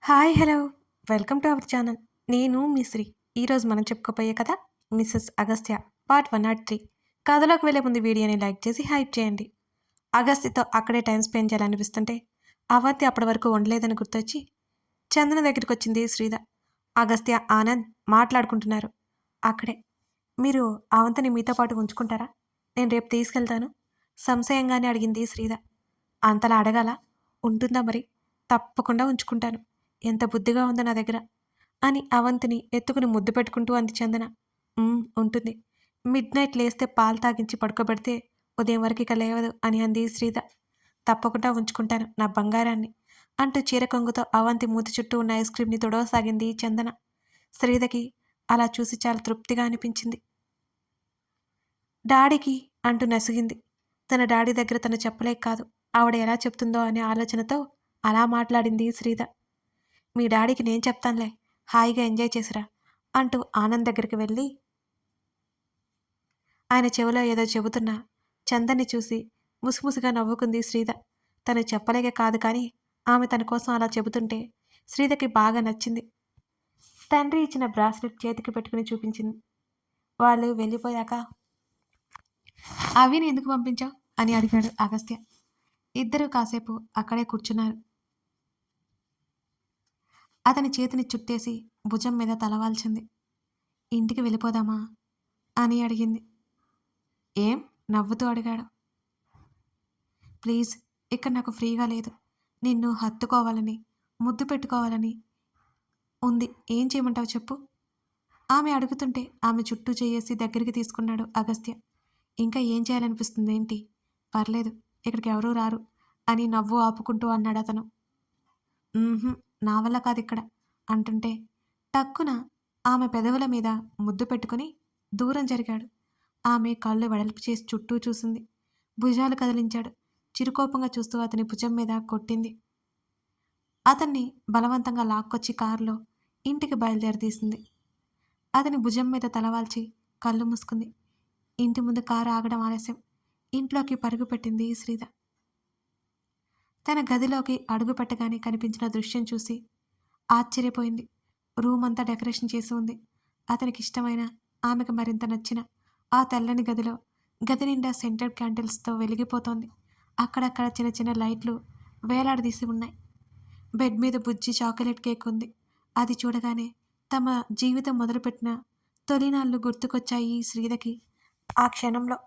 Hi! Hello! Welcome to our channel. నేను మీ శ్రీ. ఈరోజు మనం చెప్పుకోబోయే కథ 'మిసెస్ అగస్త్య' పార్ట్ 103. కథలోకి వెళ్ళే ముందు వీడియోని లైక్ చేసి హైప్ చేయండి. అగస్త్యతో అక్కడే టైం స్పెండ్ చేయాలనిపిస్తుంటే అవంతి అప్పటి వరకు ఉండలేదని గుర్తొచ్చి చందన దగ్గరికొచ్చింది శ్రీద. అగస్త్య, ఆనంద్ మాట్లాడుకుంటున్నారు. అక్కడే. మీరు అవంతిని మీతో పాటు ఉంచుకుంటారా? నేను రేపు తీసుకెళ్తాను సంశయంగానే అడిగింది శ్రీద. అంతలా అడగాలా? ఉంటుందా మరి? తప్పకుండా ఉంచుకుంటాను. ఎంత బుద్ధిగా ఉందో నా దగ్గర అని అవంతిని ఎత్తుకుని ముద్దు పెట్టుకుంటూ అంది చందన. ఉంటుంది. మిడ్ నైట్ లేస్తే పాలు తాగించి పడుకోబెడితే ఉదయం వరకు ఇక లేవదు అని అంది శ్రీద. తప్పకుండా ఉంచుకుంటాను నా బంగారాన్ని అంటూ చీర కొంగుతో అవంతి మూతి చుట్టూ ఉన్న ఐస్ క్రీమ్ని తొడవసాగింది చందన. శ్రీదకి అలా చూసి చాలా తృప్తిగా అనిపించింది. డాడీకి అంటూ నసిగింది. తన డాడీ దగ్గర తను చెప్పలేక కాదు, ఆవిడ ఎలా చెప్తుందో అనే ఆలోచనతో అలా మాట్లాడింది శ్రీద. మీ డాడీకి నేను చెప్తానులే, హాయిగా ఎంజాయ్ చేసిరా అంటూ ఆనంద్ దగ్గరికి వెళ్ళి ఆయన చెవిలో ఏదో చెబుతున్నా చందన్ని చూసి ముసిముసిగా నవ్వుకుంది శ్రీద. తను చెప్పలేక కాదు కానీ ఆమె తన కోసం అలా చెబుతుంటే శ్రీదకి బాగా నచ్చింది. తండ్రి ఇచ్చిన బ్రాస్లెట్ చేతికి పెట్టుకుని చూపించింది. వాళ్ళు వెళ్ళిపోయాక అవిని ఎందుకు పంపించావు అని అడిగాడు అగస్త్య. ఇద్దరూ కాసేపు అక్కడే కూర్చున్నారు. అతని చేతిని చుట్టేసి భుజం మీద తలవాల్చింది. ఇంటికి వెళ్ళిపోదామా అని అడిగింది. ఏం? నవ్వుతూ అడిగాడు. ప్లీజ్, ఇక్కడ నాకు ఫ్రీగా లేదు. నిన్ను హత్తుకోవాలని, ముద్దు పెట్టుకోవాలని ఉంది. ఏం చేయమంటావు చెప్పు? ఆమె అడుగుతుంటే ఆమె చుట్టూ చేయేసి దగ్గరికి తీసుకున్నాడు అగస్త్య. ఇంకా ఏం చేయాలనిపిస్తుంది ఏంటి? పర్లేదు, ఇక్కడికి ఎవరూ రారు అని నవ్వు ఆపుకుంటూ అన్నాడు అతను. నా వల్ల కాదు ఇక్కడ అంటుంటే టక్కున ఆమె పెదవుల మీద ముద్దు పెట్టుకుని దూరం జరిగాడు. ఆమె కళ్ళు వెడల్పు చేసి చుట్టూ చూసింది. భుజాలు కదిలించాడు. చిరుకోపంగా చూస్తూ అతని భుజం మీద కొట్టింది. అతన్ని బలవంతంగా లాక్కొచ్చి కారులో ఇంటికి బయలుదేరదీసింది. అతని భుజం మీద తలవాల్చి కళ్ళు మూసుకుంది. ఇంటి ముందు కారు ఆగడం ఆలస్యం. ఇంట్లోకి పరుగు పెట్టింది శ్రీద. తన గదిలోకి అడుగు పెట్టగానే కనిపించిన దృశ్యం చూసి ఆశ్చర్యపోయింది. రూమ్ అంతా డెకరేషన్ చేసి ఉంది. అతనికి ఇష్టమైన, ఆమెకు మరింత నచ్చిన ఆ తెల్లని గదిలో గది నిండా సెంటెడ్ క్యాండిల్స్తో వెలిగిపోతోంది. అక్కడక్కడ చిన్న చిన్న లైట్లు వేలాడదీసి ఉన్నాయి. బెడ్ మీద బుజ్జి చాక్లెట్ కేక్ ఉంది. అది చూడగానే తమ జీవితం మొదలుపెట్టిన తొలినాళ్ళు గుర్తుకొచ్చాయి శ్రీదకి. ఆ క్షణంలో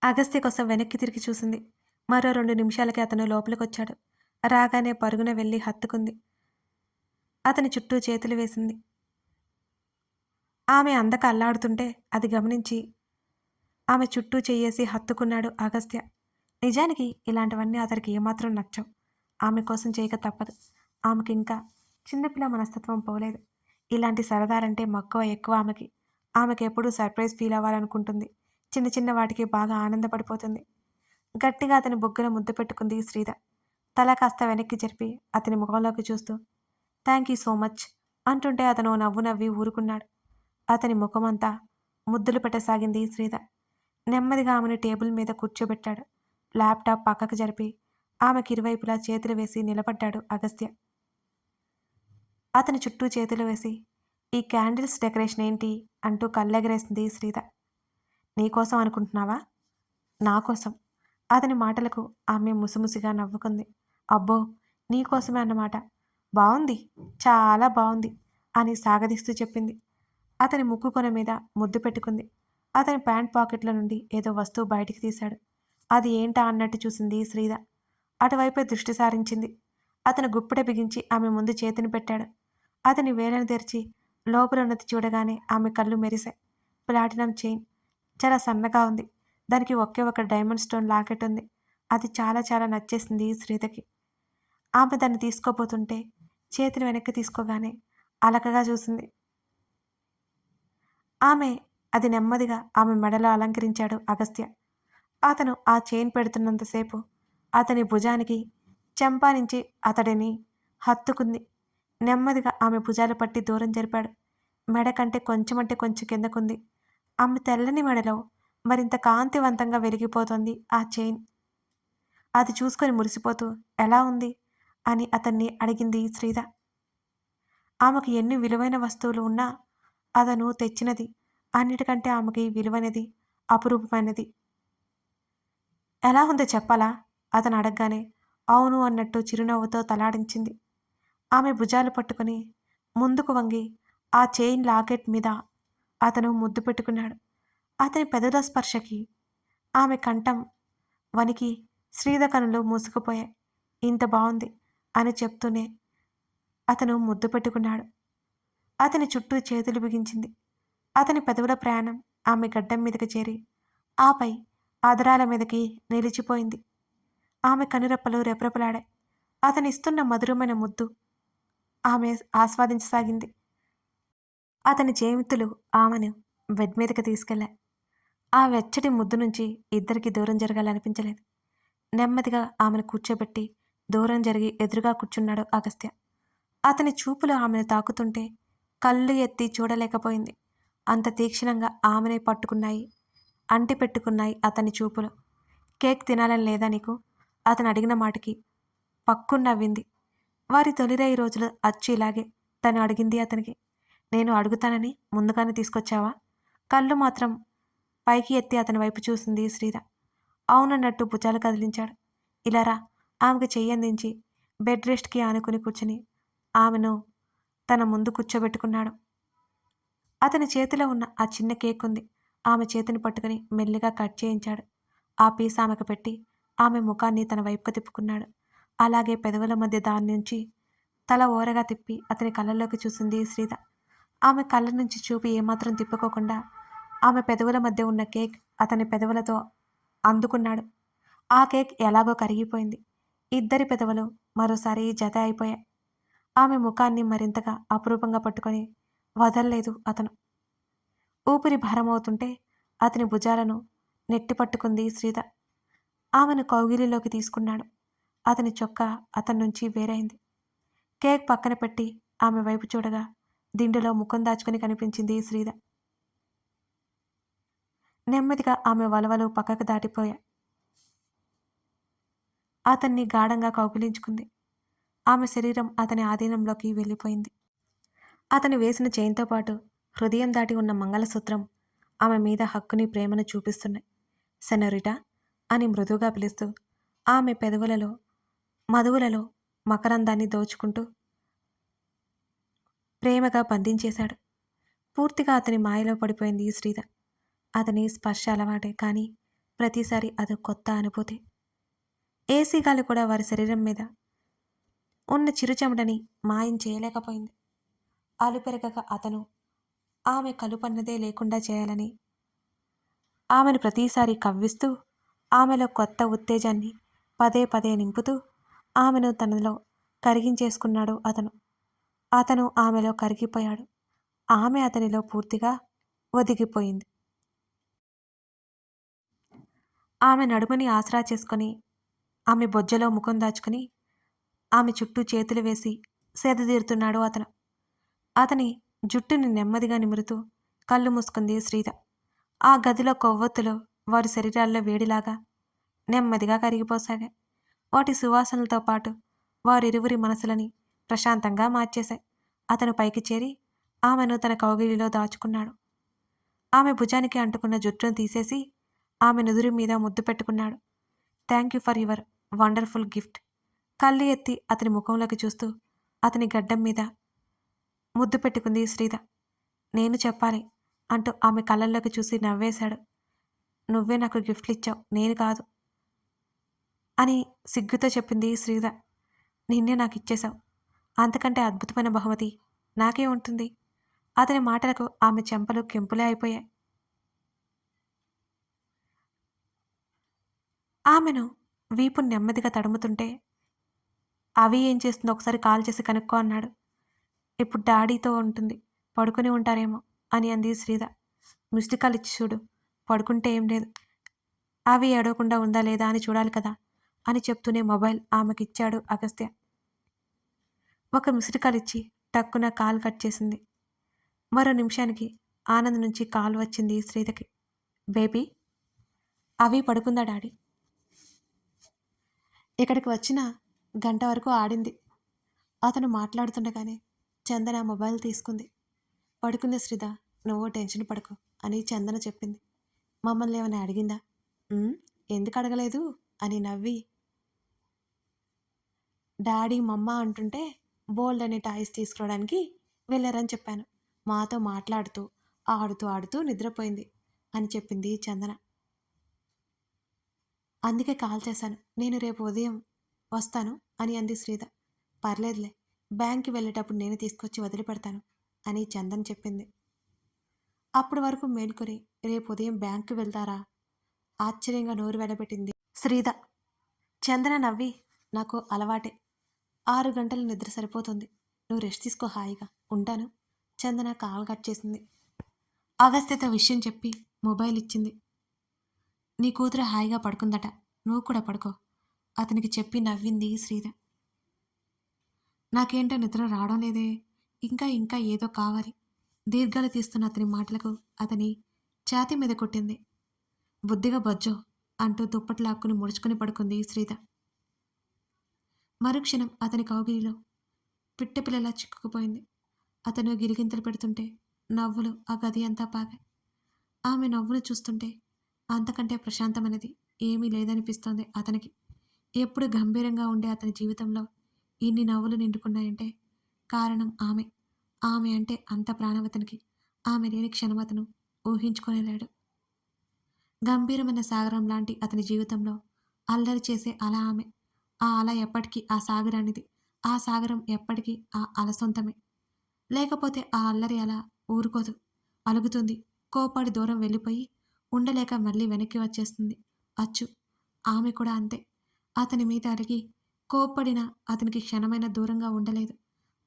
అగస్త్య కోసం వెనక్కి తిరిగి చూసింది. మరో 2 నిమిషాలకి అతను లోపలికొచ్చాడు. రాగానే పరుగున వెళ్ళి హత్తుకుంది. అతని చుట్టూ చేతులు వేసింది. ఆమె అందక అల్లాడుతుంటే అది గమనించి ఆమె చుట్టూ చెయ్యేసి హత్తుకున్నాడు అగస్త్య. నిజానికి ఇలాంటివన్నీ అతనికి ఏమాత్రం నచ్చవు. ఆమె కోసం చేయక తప్పదు. ఆమెకింకా చిన్నపిల్ల మనస్తత్వం పోలేదు. ఇలాంటి సరదాలంటే మక్కువ ఎక్కువ ఆమెకి. ఆమెకెప్పుడూ సర్ప్రైజ్ ఫీల్ అవ్వాలనుకుంటుంది. చిన్న చిన్న వాటికి బాగా ఆనందపడిపోతుంది. గట్టిగా అతని బుగ్గన ముద్దు పెట్టుకుంది శ్రీద. తల కాస్త వెనక్కి జరిపి అతని ముఖంలోకి చూస్తూ థ్యాంక్ యూ సో మచ్ అంటుంటే అతను నవ్వు నవ్వి ఊరుకున్నాడు. అతని ముఖమంతా ముద్దులు పెట్టసాగింది శ్రీద. నెమ్మదిగా ఆమెను టేబుల్ మీద కూర్చోబెట్టాడు. ల్యాప్టాప్ పక్కకు జరిపి ఆమెకి ఇరువైపులా చేతులు వేసి నిలబడ్డాడు అగస్త్య. అతని చుట్టూ చేతులు వేసి ఈ క్యాండిల్స్ డెకరేషన్ ఏంటి అంటూ కళ్ళెగరేసింది శ్రీద. నీకోసం అనుకుంటున్నావా? నా కోసం. అతని మాటలకు ఆమె ముసిముసిగా నవ్వుకుంది. అబ్బో, నీకోసమే అన్నమాట. బావుంది, చాలా బావుంది అని సాగదీస్తూ చెప్పింది. అతని ముక్కు కొన మీద ముద్దు పెట్టుకుంది. అతని ప్యాంట్ పాకెట్ల నుండి ఏదో వస్తువు బయటికి తీశాడు. అది ఏంటా అన్నట్టు చూసింది శ్రీద. అటువైపే దృష్టి సారించింది. అతను గుప్పెట బిగించి ఆమె ముందు చేతిని పెట్టాడు. అతని వేలను తెరిచి లోపల ఉన్నది చూడగానే ఆమె కళ్ళు మెరిశాయి. Platinum chain. చాలా సన్నగా ఉంది. దానికి ఒకే ఒక డైమండ్ స్టోన్ లాకెట్ ఉంది. అది చాలా చాలా నచ్చేసింది శ్రీదకి. ఆమె దాన్ని తీసుకోబోతుంటే చేతిని వెనక్కి తీసుకోగానే అలకగా చూసింది. అది నెమ్మదిగా ఆమె మెడలో అలంకరించాడు అగస్త్య. అతను ఆ చైన్ పెడుతున్నంతసేపు అతని భుజానికి చెంపా నుంచి అతడిని హత్తుకుంది. నెమ్మదిగా ఆమె భుజాలు పట్టి దూరం జరిపాడు. మెడ కంటే కొంచెమంటే కొంచెం కిందకుంది. ఆమె తెల్లని మెడలో మరింత కాంతివంతంగా వెలిగిపోతోంది ఆ చైన్. అది చూసుకొని మురిసిపోతూ ఎలా ఉంది అని అతన్ని అడిగింది శ్రీద. ఆమెకు ఎన్ని విలువైన వస్తువులు ఉన్నా అతను తెచ్చినది అన్నిటికంటే ఆమెకి విలువైనది, అపురూపమైనది. ఎలా ఉందో చెప్పాలా? అతను అడగగానే అవును అన్నట్టు చిరునవ్వుతో తలాడించింది. ఆమె భుజాలు పట్టుకుని ముందుకు వంగి ఆ చైన్ లాకెట్ మీద అతను ముద్దు పెట్టుకున్నాడు. అతని పెదవుల స్పర్శకి ఆమె కంఠం వణికి శ్రీధ కనులు మూసుకుపోయాయి. ఇంత బావుంది అని చెప్తూనే అతను ముద్దు పెట్టుకున్నాడు. అతని చుట్టూ చేతులు బిగించింది. అతని పెదవుల ప్రయాణం ఆమె గడ్డం మీదకి చేరి ఆపై ఆదరాల మీదకి నిలిచిపోయింది. ఆమె కనురెప్పలు రెపరెపలాడాయి. అతనిస్తున్న మధురమైన ముద్దు ఆమె ఆస్వాదించసాగింది. అతని చేతులు ఆమెను బెడ్ మీదకి తీసుకెళ్లాయి. ఆ వెచ్చటి ముద్దు నుంచి ఇద్దరికి దూరం జరగాలనిపించలేదు. నెమ్మదిగా ఆమెను కూర్చోబెట్టి దూరం జరిగి ఎదురుగా కూర్చున్నాడు అగస్త్య. అతని చూపులు ఆమెను తాకుతుంటే కళ్ళు ఎత్తి చూడలేకపోయింది. అంత తీక్షణంగా ఆమెనే పట్టుకున్నాయి, అంటిపెట్టుకున్నాయి అతని చూపులు. కేక్ తినాలని లేదా నీకు? అతను అడిగిన మాటకి పక్కున నవ్వింది. వారి తొలిరేయి రోజులు అచ్చు ఇలాగే తను అడిగింది అతనికి. నేను అడుగుతానని ముందుగానే తీసుకొచ్చావా? కళ్ళు మాత్రం పైకి ఎత్తి అతని వైపు చూసింది శ్రీధ. అవునన్నట్టు భుజాలు కదిలించాడు. ఇలా రా. ఆమెకు చెయ్యందించి బెడ్ రెస్ట్కి ఆనుకుని కూర్చుని ఆమెను తన ముందు కూర్చోబెట్టుకున్నాడు. అతని చేతిలో ఉన్న ఆ చిన్న కేక్ ఉంది. ఆమె చేతిని పట్టుకుని మెల్లిగా కట్ చేయించాడు. ఆ పీస్ ఆమెకు పెట్టి ఆమె ముఖాన్ని తన వైపుకు తిప్పుకున్నాడు. అలాగే పెదవుల మధ్య దాని నుంచి తల ఓరగా తిప్పి అతని కళ్ళల్లోకి చూసింది శ్రీధ. ఆమె కళ్ళ నుంచి చూపి ఏమాత్రం తిప్పుకోకుండా ఆమె పెదవుల మధ్య ఉన్న కేక్ అతని పెదవులతో అందుకున్నాడు. ఆ కేక్ ఎలాగో కరిగిపోయింది. ఇద్దరి పెదవులు మరోసారి జత అయిపోయాయి. ఆమె ముఖాన్ని మరింతగా అపురూపంగా పట్టుకొని వదల్లేదు అతను. ఊపిరి భారమవుతుంటే అతని భుజాలను నెట్టి పట్టుకుంది శ్రీధ. ఆమెను కౌగిలిలోకి తీసుకున్నాడు. అతని చొక్కా అతని నుంచి వేరైంది. కేక్ పక్కన పెట్టి ఆమె వైపు చూడగా దిండులో ముఖం దాచుకుని కనిపించింది శ్రీధ. నెమ్మదిగా ఆమె వలవలు పక్కకు దాటిపోయాయి. అతన్ని గాఢంగా కౌగిలించుకుంది. ఆమె శరీరం అతని ఆధీనంలోకి వెళ్ళిపోయింది. అతను వేసిన చైన్తో పాటు హృదయం దాటి ఉన్న మంగళసూత్రం ఆమె మీద హక్కుని, ప్రేమను చూపిస్తున్నాయి. సెనోరిటా అని మృదువుగా పిలుస్తూ ఆమె పెదవులలో, మధువులలో మకరందాన్ని దోచుకుంటూ ప్రేమగా బంధించేశాడు. పూర్తిగా అతని మాయలో పడిపోయింది శ్రీధ. అతని స్పర్శ అలవాటే, కానీ ప్రతిసారి అది కొత్త అనుభూతి. ఏసీ గాలి కూడా వారి శరీరం మీద ఉన్న చిరుచెమటని మాయం చేయలేకపోయింది. అలుపెరగక అతను ఆమె కలుపన్నదే లేకుండా చేయాలని ఆమెను ప్రతిసారి కవ్విస్తూ ఆమెలో కొత్త ఉత్తేజాన్ని పదే పదే నింపుతూ ఆమెను తనలో కరిగించేసుకున్నాడు అతను. అతను ఆమెలో కరిగిపోయాడు. ఆమె అతనిలో పూర్తిగా ఒదిగిపోయింది. ఆమె నడుముని ఆసరా చేసుకొని ఆమె బొజ్జలో ముఖం దాచుకుని ఆమె చుట్టూ చేతులు వేసి సేదతీరుతున్నాడు అతను. అతని జుట్టుని నెమ్మదిగా నిమురుతూ కళ్ళు మూసుకుంది శ్రీధ. ఆ గదిలో కొవ్వొత్తులు వారి శరీరాల్లో వేడిలాగా నెమ్మదిగా కరిగిపోసాగాయి. వాటి సువాసనలతో పాటు వారిరువురి మనసులని ప్రశాంతంగా మార్చేశాయి. అతను పైకి చేరి ఆమెను తన కౌగిలిలో దాచుకున్నాడు. ఆమె భుజానికి అంటుకున్న జుట్టును తీసేసి ఆమె నుదురు మీద ముద్దు పెట్టుకున్నాడు. Thank you for your wonderful gift. కళ్ళు ఎత్తి అతని ముఖంలోకి చూస్తూ అతని గడ్డం మీద ముద్దు పెట్టుకుంది శ్రీధ. నేను చెప్పాలి అంటూ ఆమె కళ్ళల్లోకి చూసి నవ్వేశాడు. నువ్వే నాకు గిఫ్ట్లు ఇచ్చావు, నేను కాదు అని సిగ్గుతో చెప్పింది శ్రీధ. నిన్నే నాకు ఇచ్చేశావు. అంతకంటే అద్భుతమైన బహుమతి నాకే ఉంటుంది. అతని మాటలకు ఆమె చెంపలు కెంపులే అయిపోయాయి. ఆమెను వీపు నెమ్మదిగా తడుముతుంటే అవి ఏం చేస్తుందో ఒకసారి కాల్ చేసి కనుక్కో అన్నాడు. ఇప్పుడు డాడీతో ఉంటుంది, పడుకుని ఉంటారేమో అని అంది శ్రీధ. మిస్డ్ కాల్ ఇచ్చి చూడు, పడుకుంటే ఏం లేదు, అవి ఏడవకుండా ఉందా లేదా అని చూడాలి కదా అని చెప్తూనే మొబైల్ ఆమెకిచ్చాడు అగస్త్య. ఒక మిస్డ్ కాల్ ఇచ్చి టక్కున కాల్ కట్ చేసింది. మరో నిమిషానికి ఆనంద్ నుంచి కాల్ వచ్చింది శ్రీధకి. బేబీ, అవి పడుకుందా డాడీ? ఇక్కడికి వచ్చిన గంట వరకు ఆడింది. అతను మాట్లాడుతుండగానే చందన మొబైల్ తీసుకుంది. పడుకుంది శ్రీధ. నువ్వు టెన్షన్ పడకు అని చందన చెప్పింది. మమ్మల్ని ఏమైనా అడిగిందా? "ఉమ్, ఎందుకు అడగలేదు" అని నవ్వి, డాడీ మమ్మ అంటుంటే బోల్డ్ అనే టాయ్స్ తీసుకురావడానికి వెళ్ళారని చెప్పాను. మాతో మాట్లాడుతూ ఆడుతూ ఆడుతూ నిద్రపోయింది అని చెప్పింది చందన. అందుకే కాల్ చేశాను. నేను రేపు ఉదయం వస్తాను అని అంది శ్రీధ. పర్లేదులే, బ్యాంక్కి వెళ్ళేటప్పుడు నేను తీసుకొచ్చి వదిలిపెడతాను అని చందన చెప్పింది. అప్పటి వరకు మేల్కొని రేపు ఉదయం బ్యాంక్కి వెళ్తారా? ఆశ్చర్యంగా నోరు వెడబెట్టింది శ్రీధ. చందన నవ్వి, నాకు అలవాటే, 6 గంటల నిద్ర సరిపోతుంది. నువ్వు రెస్ట్ తీసుకో హాయిగా, ఉంటాను. చందన కాల్ కట్ చేసింది. అగస్త్యతో విషయం చెప్పి మొబైల్ ఇచ్చింది. నీ కూతురు హాయిగా పడుకుందట, నువ్వు కూడా పడుకో అతనికి చెప్పి నవ్వింది శ్రీధ. నాకేంటో నిద్ర రావడం లేదే, ఇంకా ఇంకా ఏదో కావాలి. దీర్ఘాలు తీస్తున్న అతని మాటలకు అతని ఛాతీ మీద కొట్టింది. బుద్ధిగా బజ్జో అంటూ దుప్పటి లాక్కుని ముడుచుకుని పడుకుంది శ్రీధ. మరుక్షణం అతని కౌగిలిలో పిట్టపిల్లలా చిక్కుకుపోయింది. అతను గిలిగింతలు పెడుతుంటే నవ్వులు ఆ గది అంతా పాగాయి. ఆమె నవ్వును చూస్తుంటే అంతకంటే ప్రశాంతమైనది ఏమీ లేదనిపిస్తోంది అతనికి. ఎప్పుడు గంభీరంగా ఉండే అతని జీవితంలో ఇన్ని నవ్వులు నిండుకున్నాయంటే కారణం ఆమె. ఆమె అంటే అంత ప్రాణవతనికి ఆమె లేని క్షణం అతను ఊహించుకోలేడు. గంభీరమైన సాగరం లాంటి అతని జీవితంలో అల్లరి చేసే అల ఆమె. ఆ అల ఎప్పటికీ ఆ సాగరానిది. ఆ సాగరం ఎప్పటికీ ఆ అల సొంతమే. లేకపోతే ఆ అల్లరి అల ఊరుకోదు, అలుగుతుంది. కోప్పడి దూరం వెళ్ళిపోయి ఉండలేక మళ్ళీ వెనక్కి వచ్చేస్తుంది. అచ్చు ఆమె కూడా అంతే. అతని మీద అలిగి కోప్పడిన అతనికి క్షణమైన దూరంగా ఉండలేదు.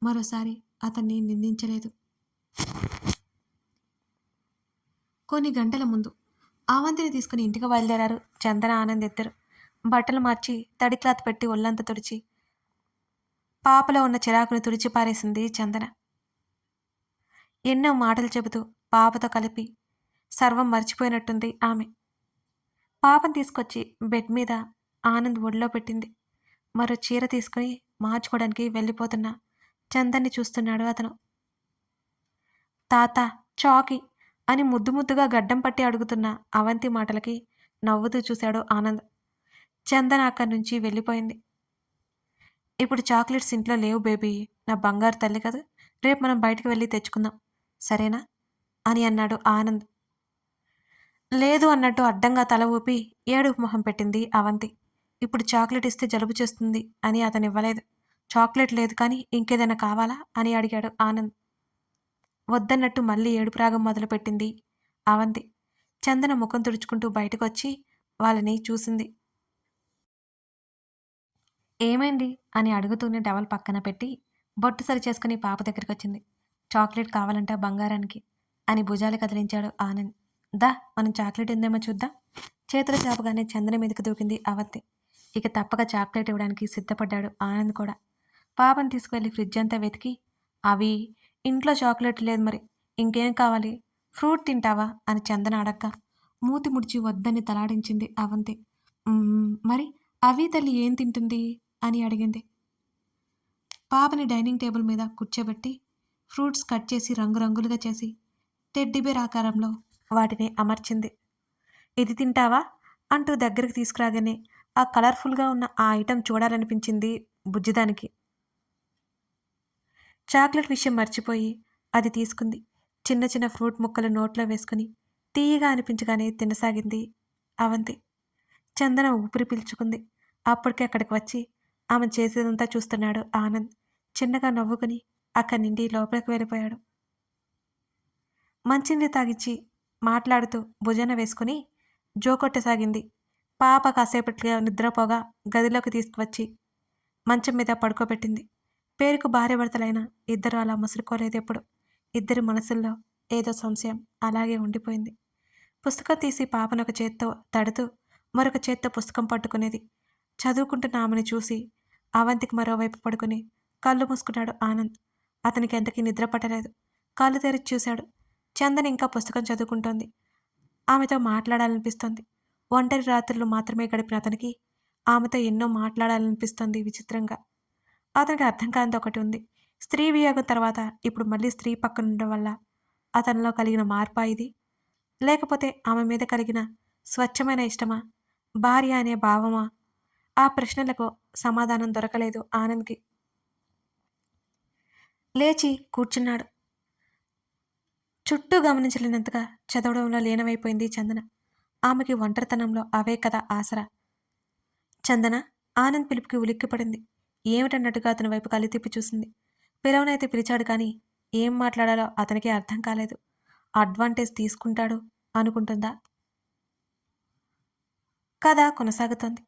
మరోసారి అతన్ని నిందించలేదు. కొన్ని గంటల ముందు అవంతిని తీసుకుని ఇంటికి బయలుదేరారు చందన ఆనంద్ ఇద్దరు. బట్టలు మార్చి తడి క్లాత్ పెట్టి ఒళ్ళంతా తుడిచి పాపలో ఉన్న చిరాకుని తుడిచి పారేసింది చందన. ఎన్నో మాటలు చెబుతూ పాపతో కలిపి సర్వం మర్చిపోయినట్టుంది ఆమె. పాపను తీసుకొచ్చి బెడ్ మీద ఆనంద్ ఒడిలో పెట్టింది. మరో చీర తీసుకుని మార్చుకోవడానికి వెళ్ళిపోతున్న చందన్ని చూస్తున్నాడు అతను. తాత, చాకి అని ముద్దు ముద్దుగా గడ్డం పట్టి అడుగుతున్న అవంతి మాటలకి నవ్వుతూ చూశాడు ఆనంద్. చందన అక్కడి నుంచి వెళ్ళిపోయింది. ఇప్పుడు చాక్లెట్స్ ఇంట్లో లేవు బేబీ, నా బంగారు తల్లి కదా, రేపు మనం బయటకు వెళ్ళి తెచ్చుకుందాం, సరేనా అని అన్నాడు ఆనంద్. లేదు అన్నట్టు అడ్డంగా తల ఊపి ఏడుపు మొహం పెట్టింది అవంతి. ఇప్పుడు చాక్లెట్ ఇస్తే జలుబు చేస్తుంది అని అతను ఇవ్వలేదు. చాక్లెట్ లేదు కానీ ఇంకేదైనా కావాలా అని అడిగాడు ఆనంద్. వద్దన్నట్టు మళ్ళీ ఏడుపు రాగం మొదలుపెట్టింది అవంతి. చందన ముఖం తుడుచుకుంటూ బయటకు వచ్చి వాళ్ళని చూసింది. ఏమైంది అని అడుగుతూనే టవల్ పక్కన పెట్టి బొట్టు సరి చేసుకుని పాప దగ్గరికి వచ్చింది. చాక్లెట్ కావాలంట బంగారానికి అని భుజాలు కదిలించాడు ఆనంద్. దా మనం చాక్లెట్ ఉందేమో చూద్దాం. చేతులు చాపగానే చందన మీదకి దూకింది అవంతి. ఇక తప్పక చాక్లెట్ ఇవ్వడానికి సిద్ధపడ్డాడు ఆనంద్ కూడా. పాపను తీసుకువెళ్ళి ఫ్రిడ్జ్ అంతా వెతికి, అవి ఇంట్లో చాక్లెట్ లేదు మరి ఇంకేం కావాలి, ఫ్రూట్ తింటావా అని చందన అడగ్గా మూతి ముడిచి వద్దని తలాడించింది అవంతి. మరి అవి తల్లి ఏం తింటుంది అని అడిగింది. పాపని డైనింగ్ టేబుల్ మీద కూర్చోబెట్టి ఫ్రూట్స్ కట్ చేసి రంగురంగులుగా చేసి టెడ్డీబేర్ ఆకారంలో వాటిని అమర్చింది. ఇది తింటావా అంటూ దగ్గరికి తీసుకురాగానే ఆ కలర్ఫుల్గా ఉన్న ఆ ఐటెం చూడాలనిపించింది బుజ్జిదానికి. చాక్లెట్ విషయం మర్చిపోయి అది తీసుకుంది. చిన్న చిన్న ఫ్రూట్ ముక్కలు నోట్లో వేసుకుని తీయగా అనిపించగానే తినసాగింది అవంతి. చందన ఊపిరి పీల్చుకుంది. అప్పటికే అక్కడికి వచ్చి ఆమె చేసేదంతా చూస్తున్నాడు ఆనంద్. చిన్నగా నవ్వుకుని అక్కడి నుండి లోపలికి వెళ్ళిపోయాడు. మంచినీళ్ళు తాగిచ్చి మాట్లాడుతూ భుజాన వేసుకుని జోకొట్టసాగింది. పాప కాసేపటిగా నిద్రపోగా గదిలోకి తీసుకువచ్చి మంచం మీద పడుకోబెట్టింది. పేరుకు భార్యాభర్తలైన ఇద్దరు అలా ముసురుకోలేదెప్పుడు. ఇద్దరి మనసుల్లో ఏదో సంశయం అలాగే ఉండిపోయింది. పుస్తకం తీసి పాపను ఒక చేత్తో తడుతూ మరొక చేత్తో పుస్తకం పట్టుకునేది. చదువుకుంటున్న ఆమెను చూసి అవంతికి మరోవైపు పడుకుని కళ్ళు మూసుకున్నాడు ఆనంద్. అతనికి ఎంతకీ నిద్ర పట్టలేదు. కళ్ళు తెరిచి చూశాడు. చందన ఇంకా పుస్తకం చదువుకుంటోంది. ఆమెతో మాట్లాడాలనిపిస్తోంది. ఒంటరి రాత్రులు మాత్రమే గడిపిన అతనికి ఆమెతో ఎన్నో మాట్లాడాలనిపిస్తోంది విచిత్రంగా. అతనికి అర్థం కానిది ఒకటి ఉంది. స్త్రీ వియోగం తర్వాత ఇప్పుడు మళ్ళీ స్త్రీ పక్కన ఉండడం వల్ల అతనిలో కలిగిన మార్పా ఇది? లేకపోతే ఆమె మీద కలిగిన స్వచ్ఛమైన ఇష్టమా? భార్య అనే భావమా? ఆ ప్రశ్నలకు సమాధానం దొరకలేదు ఆనంద్‌కి. లేచి కూర్చున్నాడు. చుట్టూ గమనించలేనంతగా చదవడంలో లీనమైపోయింది చందన. ఆమెకి ఒంటరితనంలో అవే కదా ఆసరా. చందన! ఆనంద్ పిలుపుకి ఉలిక్కిపడింది. ఏమిటన్నట్టుగా అతని వైపు కళ్ళు తిప్పి చూసింది. పిలవనైతే పిలిచాడు కానీ ఏం మాట్లాడాలో అతనికే అర్థం కాలేదు. అడ్వాంటేజ్ తీసుకుంటాడు అనుకుంటుందా? కథ కొనసాగుతోంది.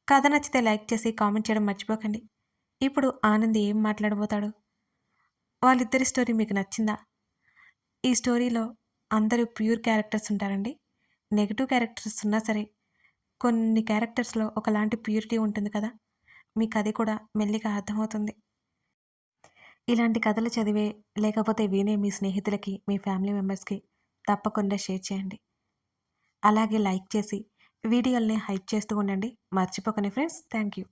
కథ నచ్చితే లైక్ చేసి కామెంట్ చేయడం మర్చిపోకండి. ఇప్పుడు ఆనంద్ ఏం మాట్లాడబోతాడు? వాళ్ళిద్దరి స్టోరీ మీకు నచ్చిందా? ఈ స్టోరీలో అందరూ ప్యూర్ క్యారెక్టర్స్ ఉంటారండి. నెగెటివ్ క్యారెక్టర్స్ ఉన్నా సరే కొన్ని క్యారెక్టర్స్‌లో ఒకలాంటి ప్యూరిటీ ఉంటుంది కదా! మీకది కూడా మెల్లిగా అర్థమవుతుంది. ఇలాంటి కథలు చదివే లేకపోతే వినే మీ స్నేహితులకి, మీ ఫ్యామిలీ మెంబర్స్‌కి తప్పకుండా షేర్ చేయండి. అలాగే లైక్ చేసి వీడియోల్ని హైప్ చేస్తూ ఉండండి. మర్చిపోకండి ఫ్రెండ్స్. Thank you.